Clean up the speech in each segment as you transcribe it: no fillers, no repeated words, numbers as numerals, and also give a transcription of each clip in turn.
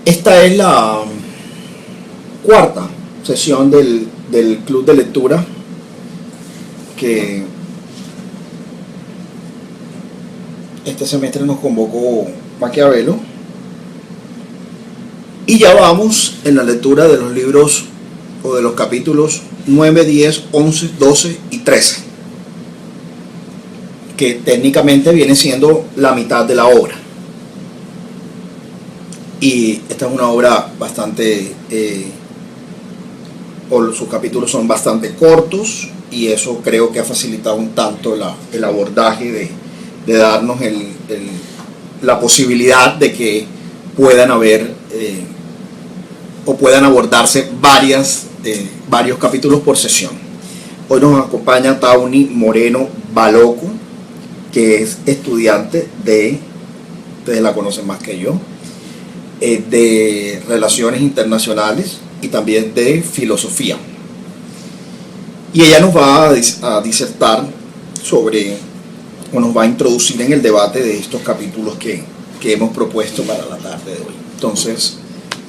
Esta es la cuarta sesión del club de lectura que este semestre nos convocó Maquiavelo, y ya vamos en la lectura de los libros o de los capítulos 9, 10, 11, 12 y 13, que técnicamente viene siendo la mitad de la obra. Y esta es una obra bastante, sus capítulos son bastante cortos, y eso creo que ha facilitado un tanto el abordaje de darnos la posibilidad de que puedan haber o puedan abordarse varios capítulos por sesión. Hoy nos acompaña Tawny Moreno Baloco, que es estudiante ustedes la conocen más que yo, de Relaciones Internacionales y también de Filosofía. Y ella nos va a disertar o nos va a introducir en el debate de estos capítulos que hemos propuesto para la tarde de hoy. Entonces,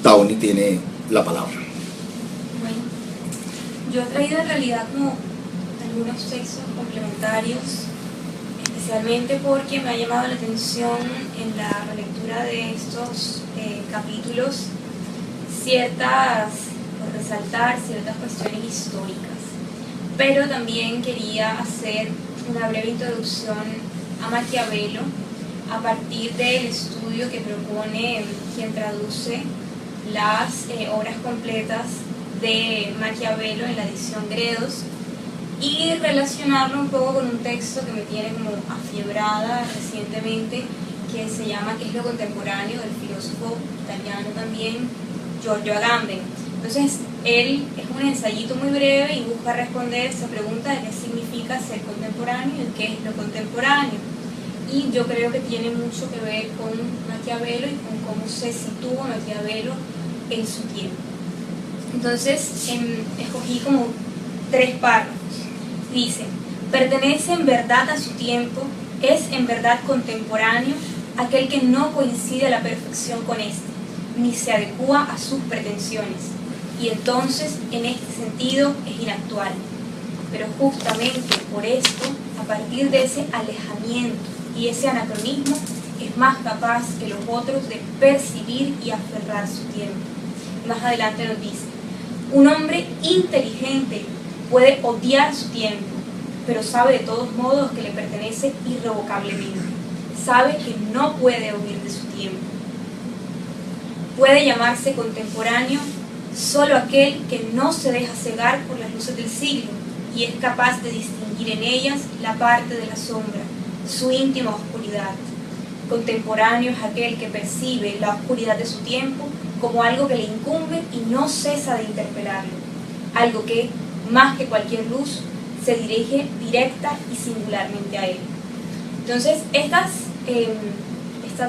Tawny tiene la palabra. Bueno, yo he traído en realidad como algunos textos complementarios, especialmente porque me ha llamado la atención en la relectura de estos capítulos resaltar ciertas cuestiones históricas, pero también quería hacer una breve introducción a Maquiavelo a partir del estudio que propone quien traduce las obras completas de Maquiavelo en la edición Gredos, y relacionarlo un poco con un texto que me tiene como afiebrada recientemente, que se llama ¿Qué es lo contemporáneo?, del filósofo italiano también, Giorgio Agamben. Entonces, él es un ensayito muy breve y busca responder esa pregunta de qué significa ser contemporáneo y qué es lo contemporáneo. Y yo creo que tiene mucho que ver con Maquiavelo y con cómo se sitúa Maquiavelo en su tiempo. Entonces, escogí como 3 párrafos. Dice: pertenece en verdad a su tiempo, es en verdad contemporáneo aquel que no coincide a la perfección con éste, ni se adecúa a sus pretensiones, y entonces en este sentido es inactual. Pero justamente por esto, a partir de ese alejamiento y ese anacronismo, es más capaz que los otros de percibir y aferrar su tiempo. Más adelante nos dice: un hombre inteligente puede odiar su tiempo, pero sabe de todos modos que le pertenece irrevocablemente. Sabe que no puede huir de su tiempo. Puede llamarse contemporáneo solo aquel que no se deja cegar por las luces del siglo y es capaz de distinguir en ellas la parte de la sombra, su íntima oscuridad. Contemporáneo es aquel que percibe la oscuridad de su tiempo como algo que le incumbe y no cesa de interpelarlo, algo que, más que cualquier luz, se dirige directa y singularmente a él. Entonces, estas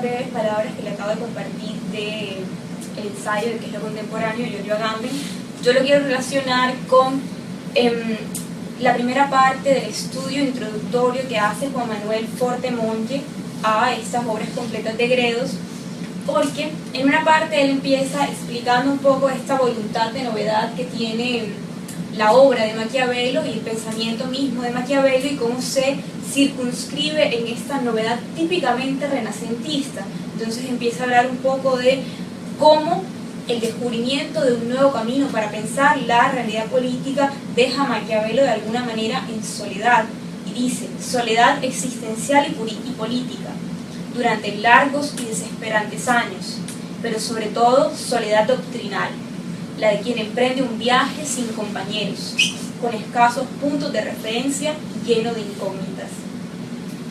breves palabras que le acabo de compartir del ensayo de qué es lo contemporáneo, Giorgio Agamben, yo lo quiero relacionar con la primera parte del estudio introductorio que hace Juan Manuel Fortemonge a estas obras completas de Gredos, porque en una parte él empieza explicando un poco esta voluntad de novedad que tiene la obra de Maquiavelo y el pensamiento mismo de Maquiavelo, y cómo se circunscribe en esta novedad típicamente renacentista. Entonces empieza a hablar un poco de cómo el descubrimiento de un nuevo camino para pensar la realidad política deja a Maquiavelo de alguna manera en soledad, y dice: soledad existencial y política durante largos y desesperantes años, pero sobre todo soledad doctrinal, la de quien emprende un viaje sin compañeros, con escasos puntos de referencia y lleno de incógnitas.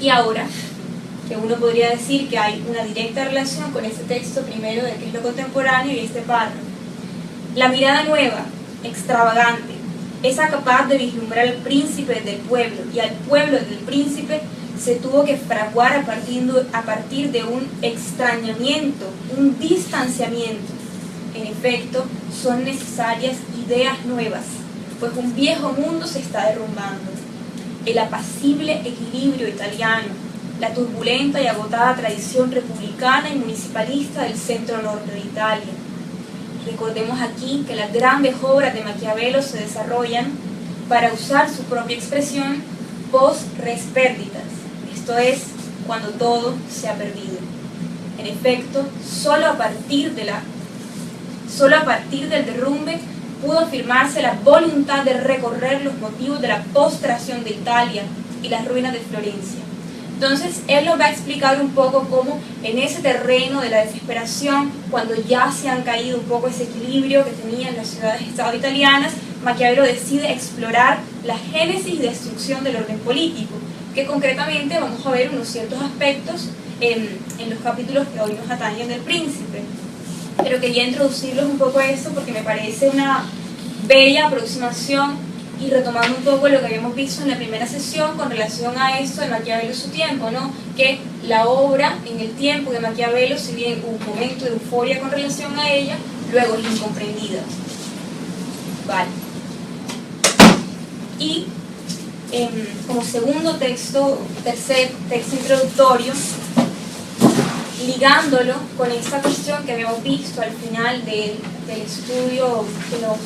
Y ahora, que uno podría decir que hay una directa relación con este texto primero de qué es lo contemporáneo y este párrafo. La mirada nueva, extravagante, esa capaz de vislumbrar al príncipe del pueblo y al pueblo del príncipe, se tuvo que fraguar a partir de un extrañamiento, un distanciamiento. En efecto, son necesarias ideas nuevas, pues un viejo mundo se está derrumbando. El apacible equilibrio italiano, la turbulenta y agotada tradición republicana y municipalista del centro norte de Italia, Recordemos aquí que las grandes obras de Maquiavelo se desarrollan, para usar su propia expresión, post res perditas, esto es, cuando todo se ha perdido. En efecto, solo a partir del derrumbe pudo afirmarse la voluntad de recorrer los motivos de la postración de Italia y las ruinas de Florencia. Entonces, él nos va a explicar un poco cómo en ese terreno de la desesperación, cuando ya se han caído un poco ese equilibrio que tenían las ciudades-estado italianas, Maquiavelo decide explorar la génesis y destrucción del orden político, que concretamente vamos a ver unos ciertos aspectos en los capítulos que hoy nos atañen del Príncipe. Pero quería introducirlos un poco a eso porque me parece una bella aproximación, y retomando un poco lo que habíamos visto en la primera sesión con relación a esto de Maquiavelo y su tiempo, ¿no? Que la obra en el tiempo de Maquiavelo, si bien hubo un momento de euforia con relación a ella, luego es incomprendida. Vale. Y como segundo texto, tercer texto introductorio, ligándolo con esta cuestión que habíamos visto al final del estudio que nos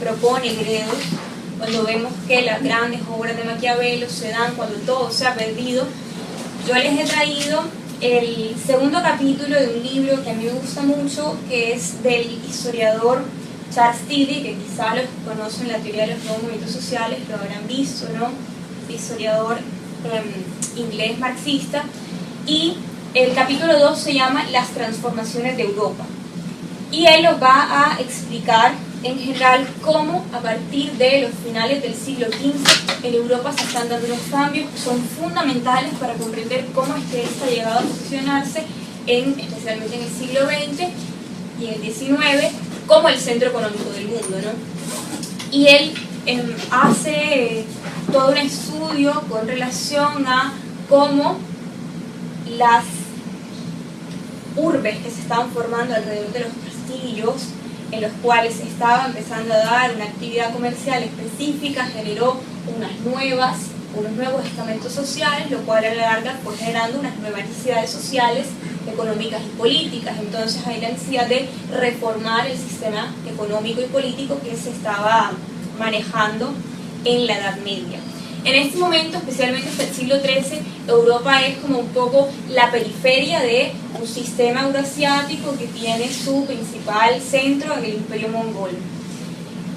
propone Gredos, cuando vemos que las grandes obras de Maquiavelo se dan cuando todo se ha perdido, yo les he traído el segundo capítulo de un libro que a mí me gusta mucho, que es del historiador Charles Tilly, que quizá los conocen, la teoría de los nuevos movimientos sociales, lo habrán visto, ¿no? Historiador inglés marxista, y el capítulo 2 se llama Las transformaciones de Europa, y él nos va a explicar en general cómo a partir de los finales del siglo XV en Europa se están dando unos cambios que son fundamentales para comprender cómo es que esta ha llegado a posicionarse especialmente en el siglo XX y en el XIX como el centro económico del mundo, ¿no? Y él hace todo un estudio con relación a cómo las urbes que se estaban formando alrededor de los castillos, en los cuales se estaba empezando a dar una actividad comercial específica, generó unos nuevos estamentos sociales, lo cual a la larga fue generando unas nuevas necesidades sociales, económicas y políticas. Entonces hay la necesidad de reformar el sistema económico y político que se estaba manejando en la Edad Media. En este momento, especialmente hasta el siglo XIII, Europa es como un poco la periferia de un sistema euroasiático que tiene su principal centro en el Imperio Mongol.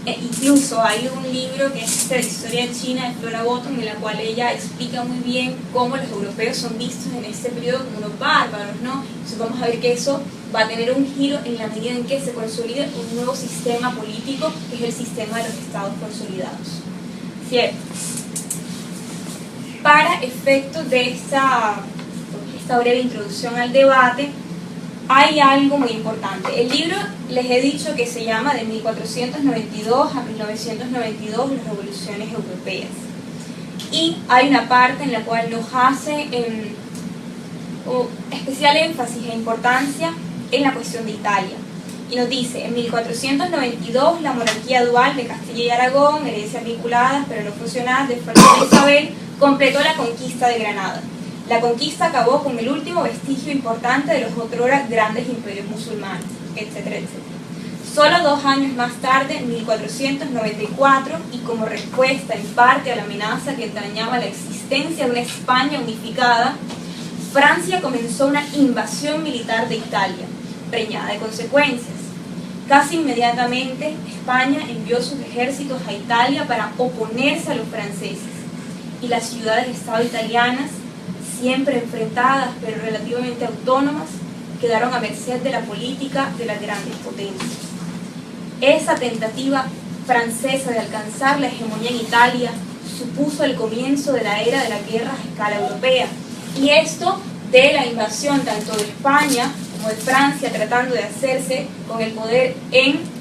Incluso hay un libro que es de la historia de China de Flora Bottom, en la cual ella explica muy bien cómo los europeos son vistos en este periodo como unos bárbaros, ¿no? Entonces vamos a ver que eso va a tener un giro en la medida en que se consolide un nuevo sistema político, que es el sistema de los estados consolidados. ¿Cierto? Para efectos de esta breve introducción al debate, hay algo muy importante. El libro, les he dicho que se llama De 1492 a 1992, las revoluciones europeas. Y hay una parte en la cual nos hace especial énfasis e importancia en la cuestión de Italia. Y nos dice, en 1492, la monarquía dual de Castilla y Aragón, herencias vinculadas pero no funcionadas de Fernando Isabel, completó la conquista de Granada. La conquista acabó con el último vestigio importante de los otrora grandes imperios musulmanes, etcétera, etcétera. Solo 2 años más tarde, en 1494, y como respuesta en parte a la amenaza que entrañaba la existencia de una España unificada, Francia comenzó una invasión militar de Italia, preñada de consecuencias. Casi inmediatamente, España envió sus ejércitos a Italia para oponerse a los franceses, y las ciudades-estado italianas, siempre enfrentadas pero relativamente autónomas, quedaron a merced de la política de las grandes potencias. Esa tentativa francesa de alcanzar la hegemonía en Italia supuso el comienzo de la era de la guerra a escala europea, y esto de la invasión tanto de España como de Francia tratando de hacerse con el poder en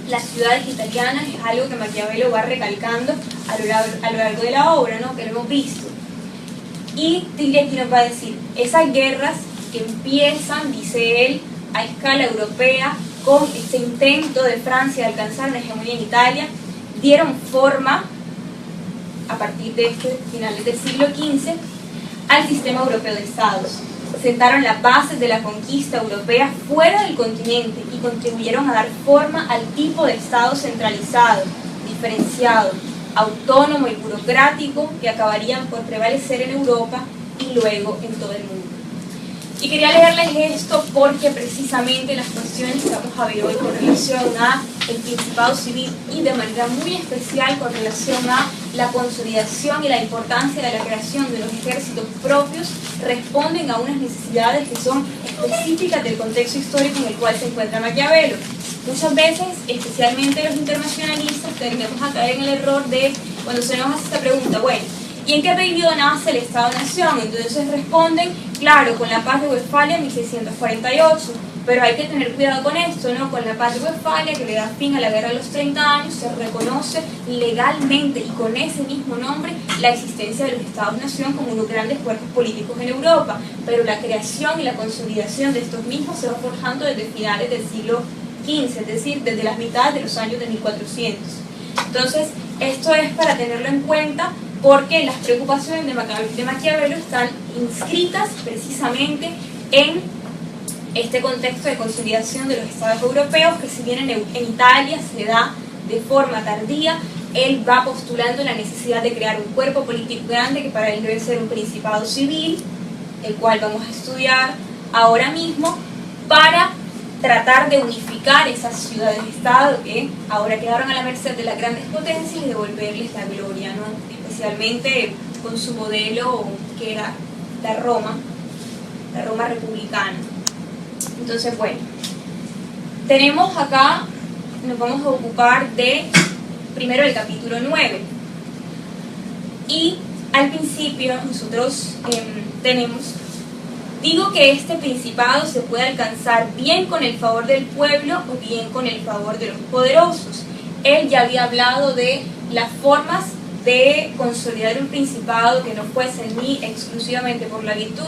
las ciudades italianas es algo que Maquiavelo va recalcando a lo largo de la obra, ¿no? Que lo hemos visto. Y Tilly aquí nos va a decir, esas guerras que empiezan, dice él, a escala europea, con este intento de Francia de alcanzar una hegemonía en Italia, dieron forma, a partir de finales del siglo XV, al sistema europeo de estados. sentaron las bases de la conquista europea fuera del continente y contribuyeron a dar forma al tipo de Estado centralizado, diferenciado, autónomo y burocrático que acabarían por prevalecer en Europa y luego en todo el mundo. Y quería leerles esto porque precisamente las cuestiones que vamos a ver hoy con relación a el Principado Civil y de manera muy especial con relación a la consolidación y la importancia de la creación de los ejércitos propios responden a unas necesidades que son específicas del contexto histórico en el cual se encuentra Maquiavelo. Muchas veces, especialmente los internacionalistas, tendemos a caer en el error de cuando se nos hace esta pregunta, bueno, ¿y en qué periodo nace el Estado-Nación? Entonces responden, claro, con la Paz de Westfalia en 1648, pero hay que tener cuidado con esto, ¿no? Con la Paz de Westfalia, que le da fin a la Guerra de los 30 años, se reconoce legalmente y con ese mismo nombre la existencia de los Estados-Nación como unos grandes cuerpos políticos en Europa, pero la creación y la consolidación de estos mismos se va forjando desde finales del siglo XV, es decir, desde las mitades de los años de 1400. Entonces, esto es para tenerlo en cuenta, porque las preocupaciones de Maquiavelo están inscritas precisamente en este contexto de consolidación de los estados europeos, que si bien en Italia se da de forma tardía, él va postulando la necesidad de crear un cuerpo político grande que para él debe ser un principado civil, el cual vamos a estudiar ahora mismo, para tratar de unificar esas ciudades-estado que ahora quedaron a la merced de las grandes potencias y devolverles la gloria, ¿no? Especialmente con su modelo que era la Roma republicana. Entonces, bueno, tenemos acá, nos vamos a ocupar de primero el capítulo 9 y al principio nosotros digo que este principado se puede alcanzar bien con el favor del pueblo o bien con el favor de los poderosos. Él ya había hablado de las formas de consolidar un principado que no fuesen ni exclusivamente por la virtud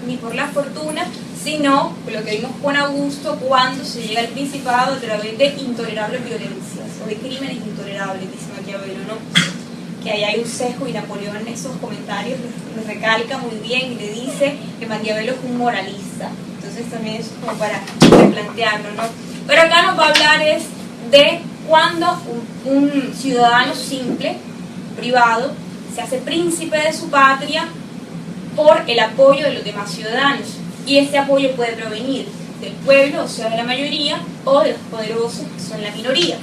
ni por la fortuna, sino lo que vimos con Augusto cuando se llega al principado a través de intolerables violencias o de crímenes intolerables, dice Maquiavelo, ¿no? Que ahí hay un sesgo y Napoleón en esos comentarios lo recalca muy bien y le dice que Maquiavelo es un moralista. Entonces también eso es como para replantearlo, ¿no? Pero acá nos va a hablar es de cuando un ciudadano simple, privado, se hace príncipe de su patria por el apoyo de los demás ciudadanos. Y este apoyo puede provenir del pueblo, o sea, de la mayoría, o de los poderosos, que son la minoría.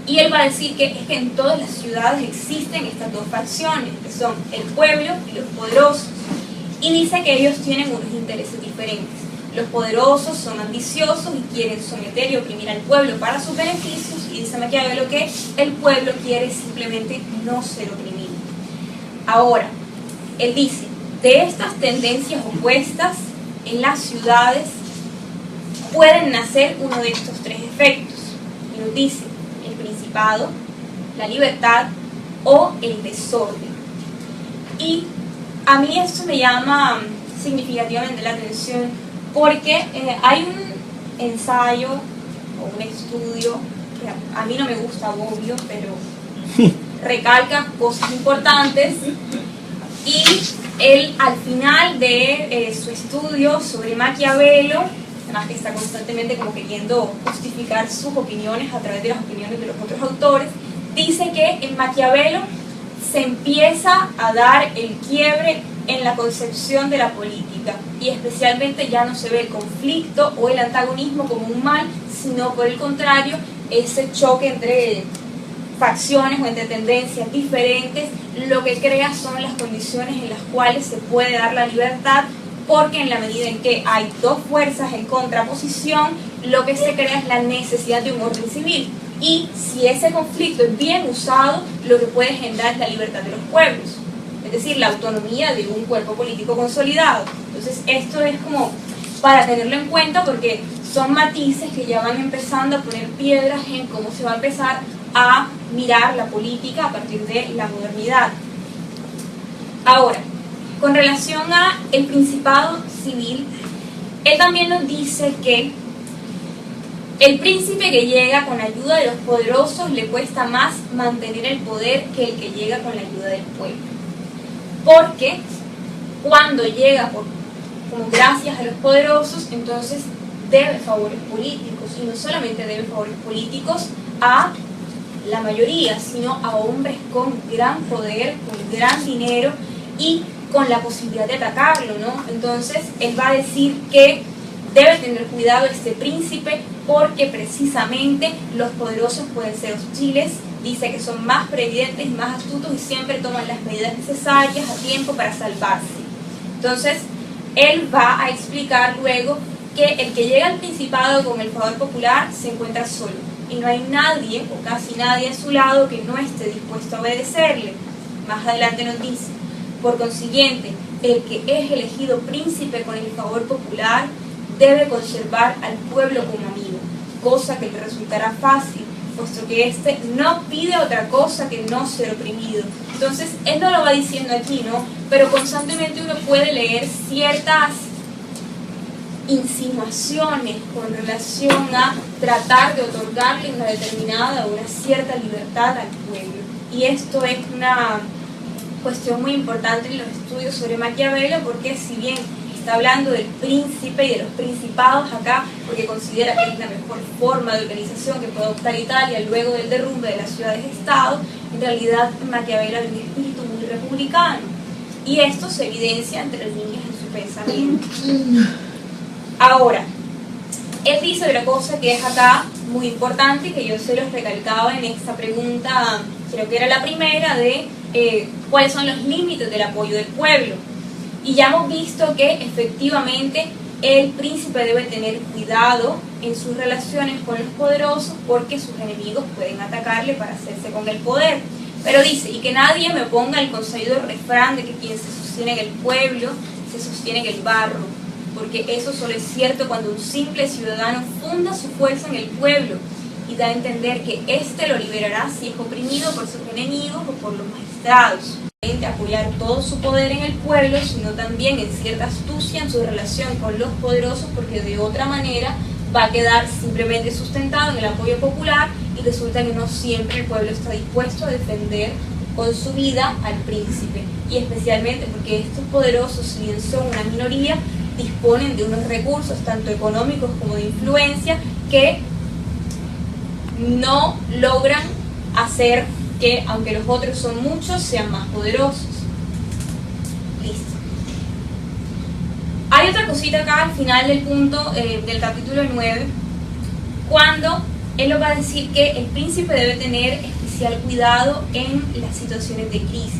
Y él va a decir que es que en todas las ciudades existen estas dos facciones, que son el pueblo y los poderosos. Y dice que ellos tienen unos intereses diferentes. Los poderosos son ambiciosos y quieren someter y oprimir al pueblo para sus beneficios, y dice Maquiavelo que el pueblo quiere simplemente no ser oprimido. Ahora, él dice, de estas tendencias opuestas en las ciudades pueden nacer uno de estos tres efectos. Y nos dice, el principado, la libertad o el desorden. Y a mí esto me llama significativamente la atención porque hay un ensayo o un estudio que a mí no me gusta, obvio, pero recalca cosas importantes, y él al final de su estudio sobre Maquiavelo, además que está constantemente como queriendo justificar sus opiniones a través de las opiniones de los otros autores, dice que en Maquiavelo se empieza a dar el quiebre en la concepción de la política, y especialmente ya no se ve el conflicto o el antagonismo como un mal, sino por el contrario, ese choque entre facciones o entre tendencias diferentes, lo que crea son las condiciones en las cuales se puede dar la libertad, porque en la medida en que hay dos fuerzas en contraposición, lo que se crea es la necesidad de un orden civil. Y si ese conflicto es bien usado, lo que puede generar es la libertad de los pueblos, es decir, la autonomía de un cuerpo político consolidado. Entonces esto es como para tenerlo en cuenta, porque son matices que ya van empezando a poner piedras en cómo se va a empezar a mirar la política a partir de la modernidad. Ahora, con relación a el principado civil, él también nos dice que el príncipe que llega con ayuda de los poderosos le cuesta más mantener el poder que el que llega con la ayuda del pueblo. Porque cuando llega por como gracias a los poderosos, entonces debe favores políticos, y no solamente debe favores políticos a la mayoría, sino a hombres con gran poder, con gran dinero y con la posibilidad de atacarlo, ¿no? Entonces él va a decir que debe tener cuidado este príncipe porque precisamente los poderosos pueden ser hostiles. Dice que son más previdentes y más astutos y siempre toman las medidas necesarias a tiempo para salvarse. Entonces él va a explicar luego que el que llega al principado con el favor popular se encuentra solo y no hay nadie o casi nadie a su lado que no esté dispuesto a obedecerle. Más adelante nos dice: por consiguiente, el que es elegido príncipe con el favor popular debe conservar al pueblo como amigo, cosa que le resultará fácil, puesto que éste no pide otra cosa que no ser oprimido. Entonces, él no lo va diciendo aquí, ¿no? Pero constantemente uno puede leer ciertas insinuaciones con relación a tratar de otorgarle una determinada o una cierta libertad al pueblo. Y esto es una cuestión muy importante en los estudios sobre Maquiavelo, porque si bien está hablando del príncipe y de los principados acá, porque considera que es la mejor forma de organización que puede adoptar Italia luego del derrumbe de las ciudades-estado, en realidad Maquiavelo hay un espíritu muy republicano. Y esto se evidencia entre líneas en su pensamiento. Ahora, él dice otra cosa que es acá muy importante, que yo se los recalcaba en esta pregunta, creo que era la primera, de cuáles son los límites del apoyo del pueblo. Y ya hemos visto que efectivamente el príncipe debe tener cuidado en sus relaciones con los poderosos porque sus enemigos pueden atacarle para hacerse con el poder. Pero dice, y que nadie me ponga el consabido refrán de que quien se sostiene en el pueblo se sostiene en el barro, porque eso solo es cierto cuando un simple ciudadano funda su fuerza en el pueblo y da a entender que éste lo liberará si es oprimido por sus enemigos o por los magistrados. Apoyar todo su poder en el pueblo, sino también en cierta astucia en su relación con los poderosos, porque de otra manera va a quedar simplemente sustentado en el apoyo popular y resulta que no siempre el pueblo está dispuesto a defender con su vida al príncipe, y especialmente porque estos poderosos, si bien son una minoría, disponen de unos recursos tanto económicos como de influencia que no logran hacer que, aunque los otros son muchos, sean más poderosos. Listo. Hay otra cosita acá al final del punto del capítulo 9, cuando él nos va a decir que el príncipe debe tener especial cuidado en las situaciones de crisis.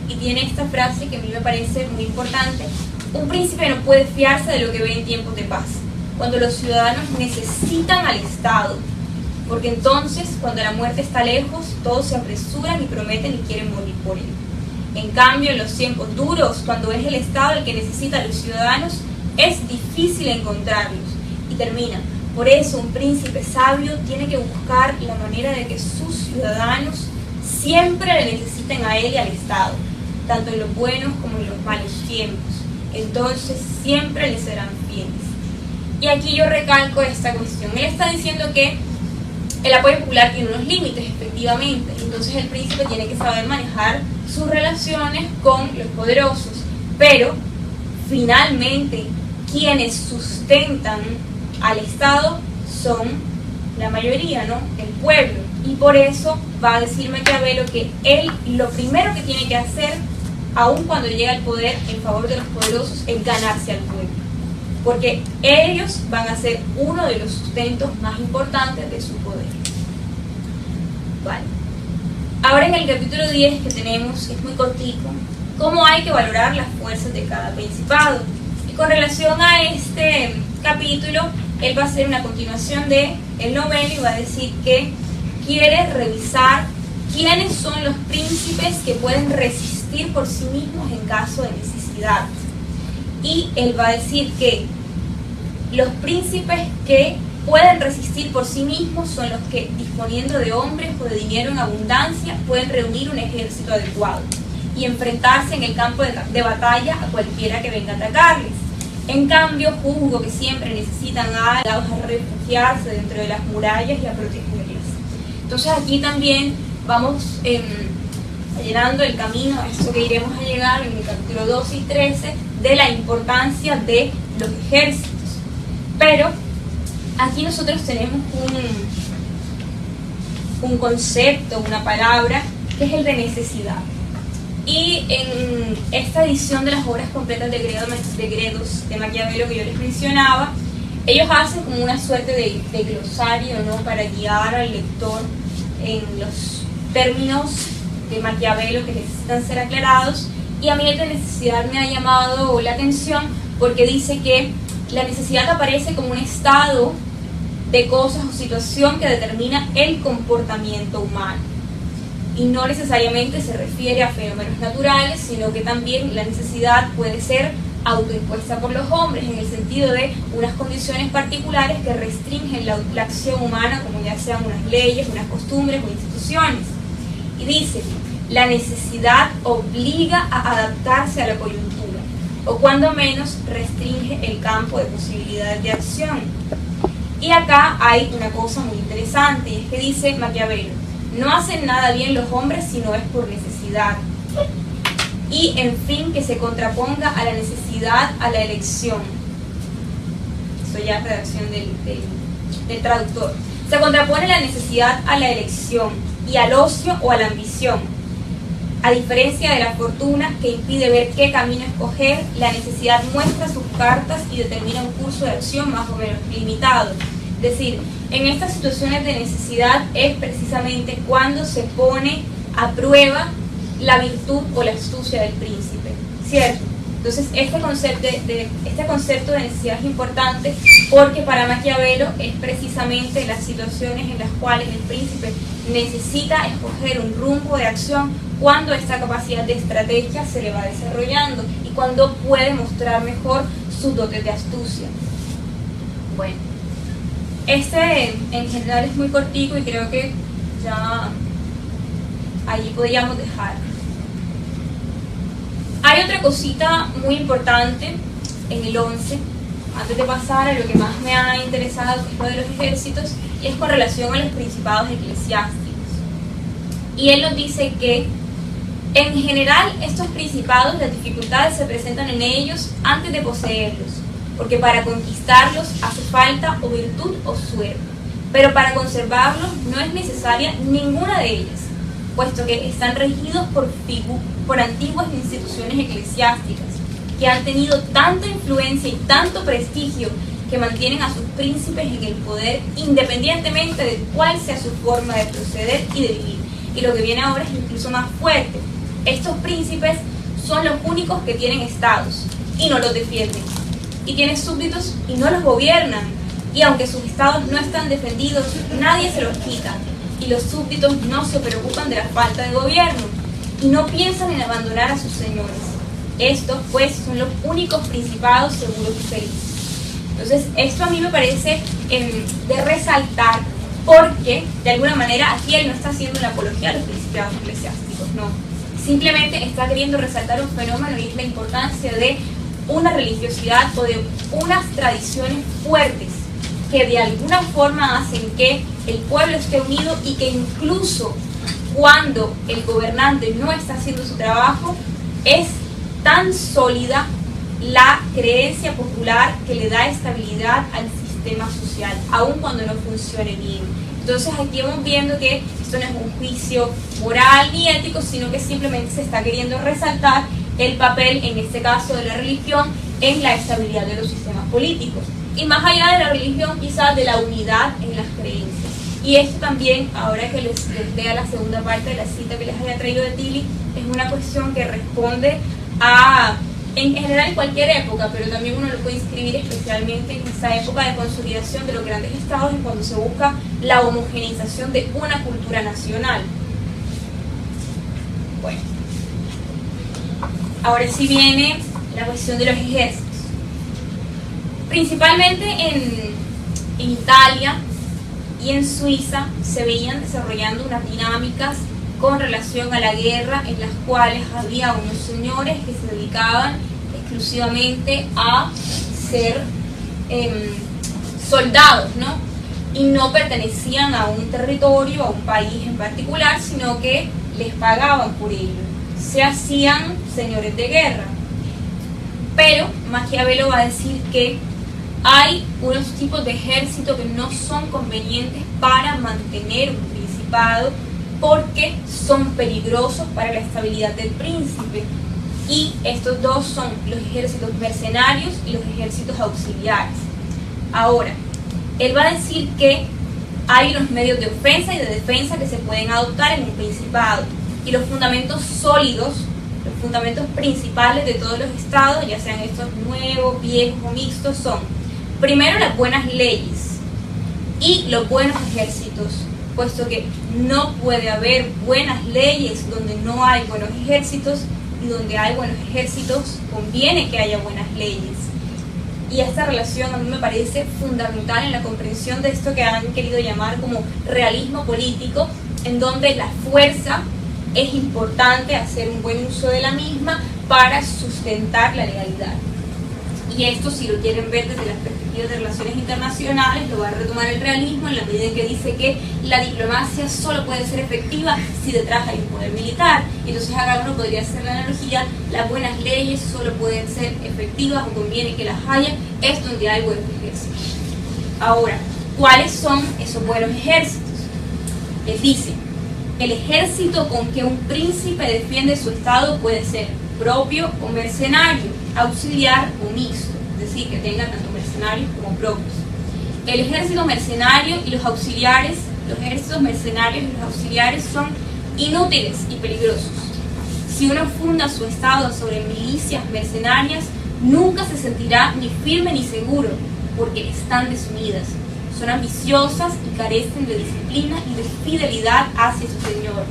Y tiene esta frase que a mí me parece muy importante: un príncipe no puede fiarse de lo que ve en tiempos de paz, cuando los ciudadanos necesitan al Estado, porque entonces, cuando la muerte está lejos, todos se apresuran y prometen y quieren morir por él. En cambio, en los tiempos duros, cuando es el Estado el que necesita a los ciudadanos, es difícil encontrarlos. Y termina: por eso un príncipe sabio tiene que buscar la manera de que sus ciudadanos siempre le necesiten a él y al Estado, tanto en los buenos como en los malos tiempos. Entonces siempre le serán fieles. Y aquí yo recalco esta cuestión. Él está diciendo que el apoyo popular tiene unos límites, efectivamente. Entonces el príncipe tiene que saber manejar sus relaciones con los poderosos. Pero finalmente quienes sustentan al Estado son la mayoría, ¿no? El pueblo. Y por eso va a decir Maquiavelo que él lo primero que tiene que hacer, aun cuando llega al poder en favor de los poderosos, es ganarse al pueblo, porque ellos van a ser uno de los sustentos más importantes de su poder. Vale. Ahora en el capítulo 10 que tenemos, es muy cortico, cómo hay que valorar las fuerzas de cada principado. Y con relación a este capítulo, él va a hacer una continuación de el noveno y va a decir que quiere revisar quiénes son los príncipes que pueden resistir por sí mismos en caso de necesidad. Y él va a decir que los príncipes que pueden resistir por sí mismos son los que, disponiendo de hombres o de dinero en abundancia, pueden reunir un ejército adecuado y enfrentarse en el campo de batalla a cualquiera que venga a atacarles. En cambio, juzgo que siempre necesitan a refugiarse dentro de las murallas y a protegerlas. Entonces aquí también vamos allanando el camino a esto que iremos a llegar en el capítulo 12 y 13, de la importancia de los ejércitos. Pero aquí nosotros tenemos un concepto, una palabra, que es el de necesidad. Y en esta edición de las obras completas de Gredos de Maquiavelo que yo les mencionaba, ellos hacen como una suerte de glosario, ¿no?, para guiar al lector en los términos de Maquiavelo que necesitan ser aclarados. Y a mí la necesidad me ha llamado la atención porque dice que la necesidad aparece como un estado de cosas o situación que determina el comportamiento humano. Y no necesariamente se refiere a fenómenos naturales, sino que también la necesidad puede ser autoimpuesta por los hombres, en el sentido de unas condiciones particulares que restringen la acción humana, como ya sean unas leyes, unas costumbres o instituciones. Y dice, la necesidad obliga a adaptarse a la coyuntura, o cuando menos restringe el campo de posibilidades de acción. Y acá hay una cosa muy interesante, y es que dice Maquiavelo, no hacen nada bien los hombres si no es por necesidad. Y, en fin, que se contraponga a la necesidad a la elección. Eso ya es redacción del traductor. Se contrapone la necesidad a la elección y al ocio o a la ambición. A diferencia de la fortuna, que impide ver qué camino escoger, la necesidad muestra sus cartas y determina un curso de acción más o menos limitado. Es decir, en estas situaciones de necesidad es precisamente cuando se pone a prueba la virtud o la astucia del príncipe, ¿cierto? Entonces este concepto de necesidad es importante porque para Maquiavelo es precisamente las situaciones en las cuales el príncipe necesita escoger un rumbo de acción cuando esta capacidad de estrategia se le va desarrollando y cuando puede mostrar mejor sus dotes de astucia. Bueno, en general es muy cortico y creo que ya allí podríamos dejar. Hay otra cosita muy importante en el 11, antes de pasar a lo que más me ha interesado, que es lo de los ejércitos, y es con relación a los principados eclesiásticos. Y él nos dice que, en general, estos principados, las dificultades se presentan en ellos antes de poseerlos, porque para conquistarlos hace falta o virtud o suerte, pero para conservarlos no es necesaria ninguna de ellas, puesto que están regidos por antiguas instituciones eclesiásticas que han tenido tanta influencia y tanto prestigio que mantienen a sus príncipes en el poder independientemente de cuál sea su forma de proceder y de vivir. Y lo que viene ahora es incluso más fuerte. Estos príncipes son los únicos que tienen estados y no los defienden. Y tienen súbditos y no los gobiernan. Y aunque sus estados no están defendidos, nadie se los quita. Y los súbditos no se preocupan de la falta de gobierno y no piensan en abandonar a sus señores. Estos, pues, son los únicos principados seguros y felices. Entonces, esto a mí me parece de resaltar porque, de alguna manera, aquí él no está haciendo una apología a los principados eclesiásticos, no. Simplemente está queriendo resaltar un fenómeno y es la importancia de una religiosidad o de unas tradiciones fuertes que de alguna forma hacen que el pueblo esté unido y que incluso cuando el gobernante no está haciendo su trabajo, es tan sólida la creencia popular que le da estabilidad al sistema social, aun cuando no funcione bien. Entonces aquí vamos viendo que esto no es un juicio moral ni ético, sino que simplemente se está queriendo resaltar el papel, en este caso de la religión, en la estabilidad de los sistemas políticos. Y más allá de la religión, quizás de la unidad en las creencias. Y esto también, ahora que les lea la segunda parte de la cita que les había traído de Tilly, es una cuestión que responde a, en general en cualquier época, pero también uno lo puede inscribir especialmente en esta época de consolidación de los grandes estados y cuando se busca la homogeneización de una cultura nacional. Bueno, ahora sí viene la cuestión de los ejércitos. Principalmente en Italia y en Suiza se veían desarrollando unas dinámicas con relación a la guerra en las cuales había unos señores que se dedicaban exclusivamente a ser soldados, ¿no? Y no pertenecían a un territorio, a un país en particular, sino que les pagaban por ello. Se hacían señores de guerra. Pero Maquiavelo va a decir que hay unos tipos de ejército que no son convenientes para mantener un principado porque son peligrosos para la estabilidad del príncipe. Y estos dos son los ejércitos mercenarios y los ejércitos auxiliares. Ahora, él va a decir que hay unos medios de ofensa y de defensa que se pueden adoptar en un principado. Y los fundamentos sólidos, los fundamentos principales de todos los estados, ya sean estos nuevos, viejos o mixtos, son primero las buenas leyes y los buenos ejércitos, puesto que no puede haber buenas leyes donde no hay buenos ejércitos, y donde hay buenos ejércitos conviene que haya buenas leyes. Y esta relación a mí me parece fundamental en la comprensión de esto que han querido llamar como realismo político, en donde la fuerza es importante, hacer un buen uso de la misma para sustentar la legalidad. Y esto, si lo quieren ver desde las perspectivas de relaciones internacionales, lo va a retomar el realismo en la medida en que dice que la diplomacia solo puede ser efectiva si detrás hay un poder militar. Entonces acá uno podría hacer la analogía: las buenas leyes solo pueden ser efectivas o conviene que las haya, es donde hay buenos ejércitos. Ahora, ¿cuáles son esos buenos ejércitos? Él dice: el ejército con que un príncipe defiende su estado puede ser propio o mercenario, auxiliar o mixto, es decir, que tenga tanto mercenarios como propios. El ejército mercenario y los auxiliares, los ejércitos mercenarios y los auxiliares son inútiles y peligrosos. Si uno funda su estado sobre milicias mercenarias, nunca se sentirá ni firme ni seguro, porque están desunidas. Son ambiciosas y carecen de disciplina y de fidelidad hacia su señor.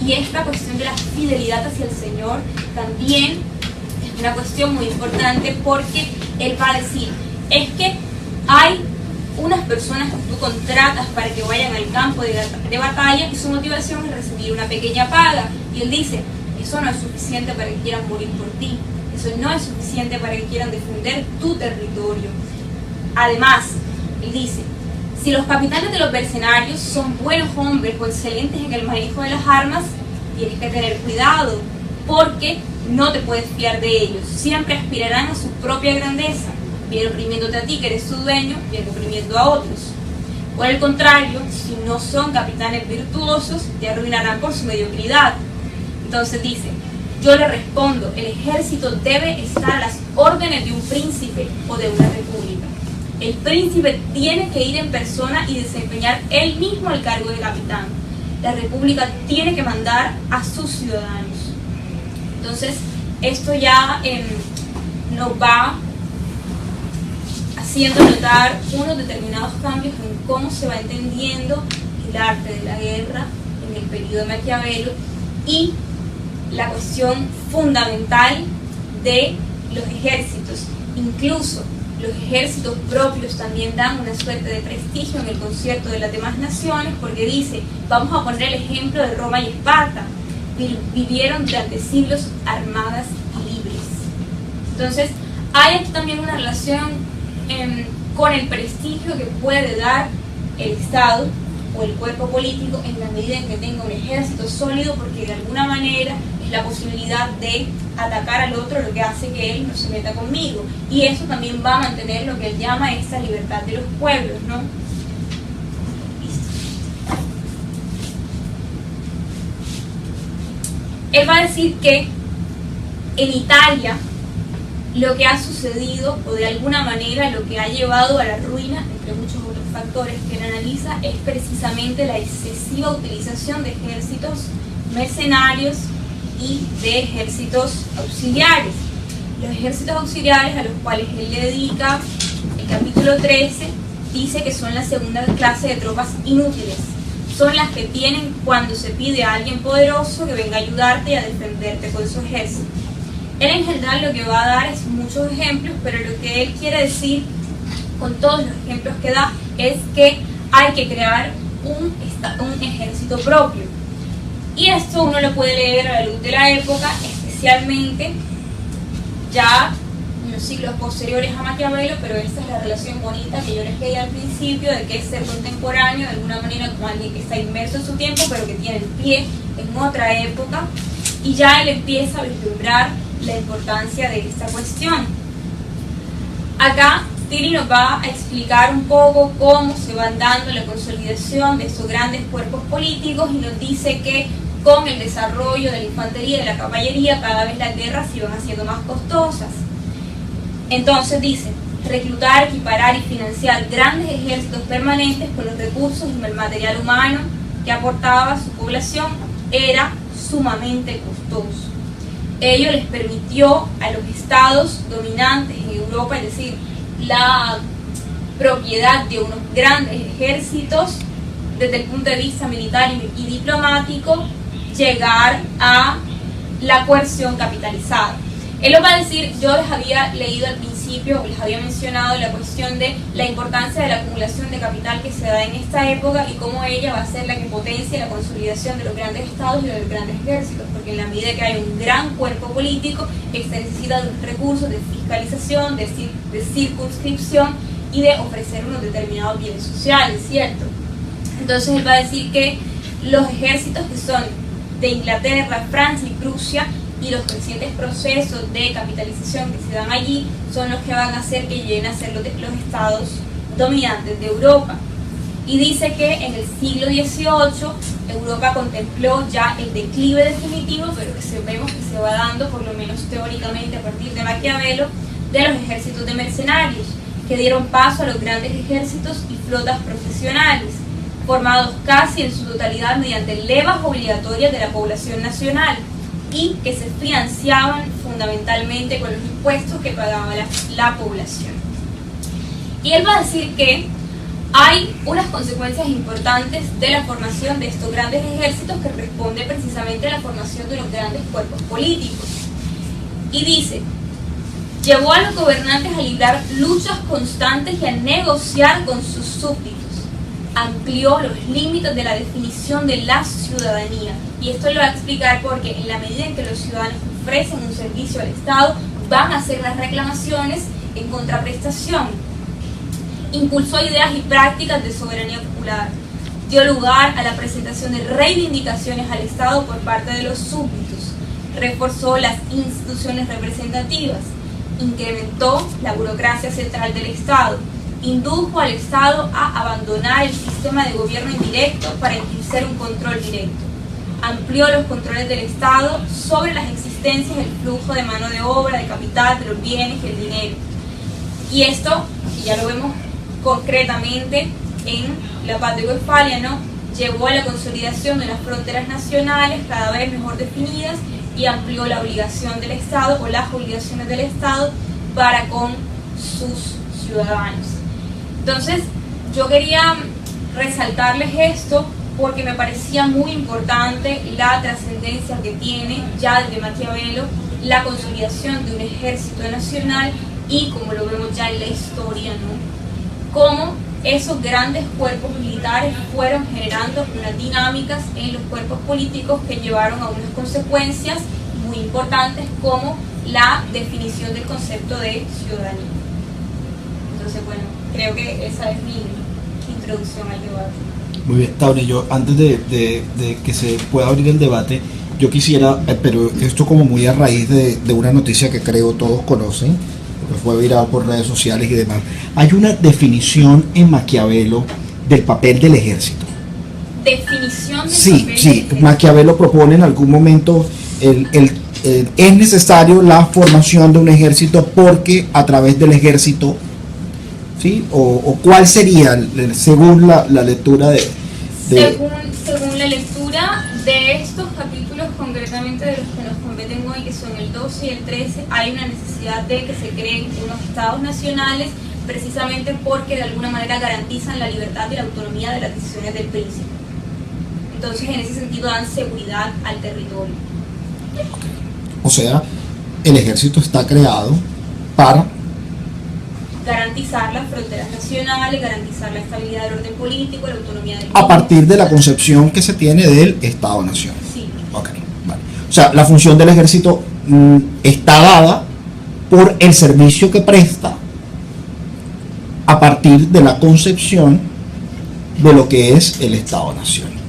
Y esta cuestión de la fidelidad hacia el Señor también es una cuestión muy importante, porque él va a decir, es que hay unas personas que tú contratas para que vayan al campo de batalla y su motivación es recibir una pequeña paga. Y él dice, eso no es suficiente para que quieran morir por ti, eso no es suficiente para que quieran defender tu territorio. Además, él dice, si los capitanes de los mercenarios son buenos hombres o excelentes en el manejo de las armas, tienes que tener cuidado, porque no te puedes fiar de ellos. Siempre aspirarán a su propia grandeza, bien oprimiéndote a ti, que eres su dueño, bien oprimiendo a otros. Por el contrario, si no son capitanes virtuosos, te arruinarán por su mediocridad. Entonces dice, yo le respondo, el ejército debe estar a las órdenes de un príncipe o de una república. El príncipe tiene que ir en persona y desempeñar él mismo el cargo de capitán. La república tiene que mandar a sus ciudadanos. Entonces, esto ya nos va haciendo notar unos determinados cambios en cómo se va entendiendo el arte de la guerra en el periodo de Maquiavelo y la cuestión fundamental de los ejércitos. Incluso los ejércitos propios también dan una suerte de prestigio en el concierto de las demás naciones, porque dice, vamos a poner el ejemplo de Roma y Esparta, vivieron durante siglos armadas y libres. Entonces, hay aquí también una relación con el prestigio que puede dar el Estado o el cuerpo político en la medida en que tenga un ejército sólido, porque de alguna manera es la posibilidad de atacar al otro lo que hace que él no se meta conmigo, y eso también va a mantener lo que él llama esta libertad de los pueblos, ¿no? Él va a decir que en Italia lo que ha sucedido, o de alguna manera lo que ha llevado a la ruina, entre muchos otros factores que él analiza, es precisamente la excesiva utilización de ejércitos mercenarios y de ejércitos auxiliares. Los ejércitos auxiliares, a los cuales él le dedica el capítulo 13, dice que son la segunda clase de tropas inútiles. Son las que tienen cuando se pide a alguien poderoso que venga a ayudarte y a defenderte con su ejército. Él en general lo que va a dar es muchos ejemplos, pero lo que él quiere decir con todos los ejemplos que da es que hay que crear un ejército propio. Y esto uno lo puede leer a la luz de la época, especialmente ya en los siglos posteriores a Maquiavelo, pero esta es la relación bonita que yo les leí al principio, de que es ser contemporáneo, de alguna manera como alguien que está inmerso en su tiempo, pero que tiene el pie en otra época, y ya él empieza a vislumbrar la importancia de esta cuestión. Acá Tiri nos va a explicar un poco cómo se van dando la consolidación de estos grandes cuerpos políticos y nos dice que con el desarrollo de la infantería y de la caballería cada vez las guerras se iban haciendo más costosas. Entonces dice, reclutar, equiparar y financiar grandes ejércitos permanentes con los recursos y el material humano que aportaba su población era sumamente costoso. Ello les permitió a los estados dominantes en Europa, es decir, la propiedad de unos grandes ejércitos desde el punto de vista militar y diplomático, llegar a la coerción capitalizada. Él lo va a decir, yo les había leído al principio, les había mencionado la cuestión de la importancia de la acumulación de capital que se da en esta época y cómo ella va a ser la que potencie la consolidación de los grandes estados y de los grandes ejércitos, porque en la medida que hay un gran cuerpo político, se necesita de recursos de fiscalización, de circunscripción y de ofrecer unos determinados bienes sociales, ¿cierto? Entonces él va a decir que los ejércitos que son de Inglaterra, Francia y Prusia y los crecientes procesos de capitalización que se dan allí son los que van a hacer que lleguen a ser los estados dominantes de Europa. Y dice que en el siglo XVIII Europa contempló ya el declive definitivo, pero que vemos que se va dando, por lo menos teóricamente, a partir de Maquiavelo, de los ejércitos de mercenarios, que dieron paso a los grandes ejércitos y flotas profesionales, formados casi en su totalidad mediante levas obligatorias de la población nacional y que se financiaban fundamentalmente con los impuestos que pagaba la población. Y él va a decir que hay unas consecuencias importantes de la formación de estos grandes ejércitos que responde precisamente a la formación de los grandes cuerpos políticos. Y dice, llevó a los gobernantes a librar luchas constantes y a negociar con sus súbditos. Amplió los límites de la definición de la ciudadanía. Y esto lo va a explicar porque en la medida en que los ciudadanos ofrecen un servicio al Estado, van a hacer las reclamaciones en contraprestación. Impulsó ideas y prácticas de soberanía popular. Dio lugar a la presentación de reivindicaciones al Estado por parte de los súbditos. Reforzó las instituciones representativas. Incrementó la burocracia central del Estado. Indujo al Estado a abandonar el sistema de gobierno indirecto para ejercer un control directo. Amplió los controles del Estado sobre las existencias, el flujo de mano de obra, de capital, de los bienes y el dinero. Y esto, ya lo vemos concretamente en la Paz de Westfalia, ¿no? Llevó a la consolidación de las fronteras nacionales cada vez mejor definidas y amplió la obligación del Estado o las obligaciones del Estado para con sus ciudadanos. Entonces, yo quería resaltarles esto porque me parecía muy importante la trascendencia que tiene ya desde Maquiavelo la consolidación de un ejército nacional y como lo vemos ya en la historia, ¿no? Cómo esos grandes cuerpos militares fueron generando unas dinámicas en los cuerpos políticos que llevaron a unas consecuencias muy importantes como la definición del concepto de ciudadanía. Entonces, bueno, creo que esa es mi introducción al debate. Muy bien, Tauri, yo antes de que se pueda abrir el debate, yo quisiera, pero esto como muy a raíz de una noticia que creo todos conocen, porque fue viral por redes sociales y demás. Hay una definición en Maquiavelo del papel del ejército. ¿Definición del Sí, papel del sí, ejército? Maquiavelo propone en algún momento es necesario la formación de un ejército porque a través del ejército, ¿sí? O cuál sería, según la lectura de... Según la lectura de estos capítulos, concretamente de los que nos competen hoy, que son el 12 y el 13, hay una necesidad de que se creen unos estados nacionales precisamente porque de alguna manera garantizan la libertad y la autonomía de las decisiones del príncipe. Entonces, en ese sentido, dan seguridad al territorio. O sea, el ejército está creado para garantizar las fronteras nacionales, garantizar la estabilidad del orden político, la autonomía del a partir de la concepción que se tiene del Estado-Nación. Sí. Ok, vale. O sea, la función del ejército está dada por el servicio que presta a partir de la concepción de lo que es el Estado-Nación.